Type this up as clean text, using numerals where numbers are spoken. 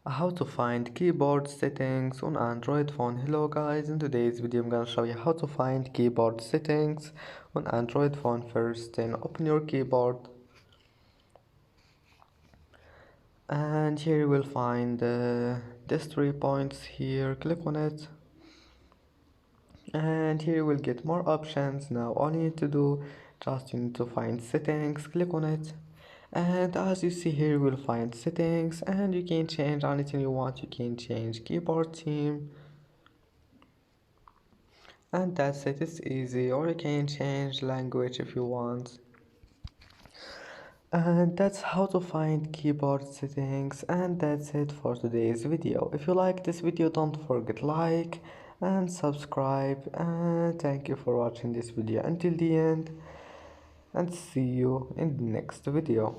How to find keyboard settings on Android phone. Hello guys, in today's video I'm gonna show you how to find keyboard settings on Android phone. First, then open your keyboard, and here you will find these 3 points here. Click on it, and here you will get more options. Now all you need to do, just you need to find settings. Click on it, and as you see here you will find settings, and you can change anything you want. You can change keyboard theme, and that's it. It's easy. Or you can change language if you want. And that's how to find keyboard settings, and that's it for today's video. If you like this video, don't forget like and subscribe, and thank you for watching this video until the end, and see you in the next video.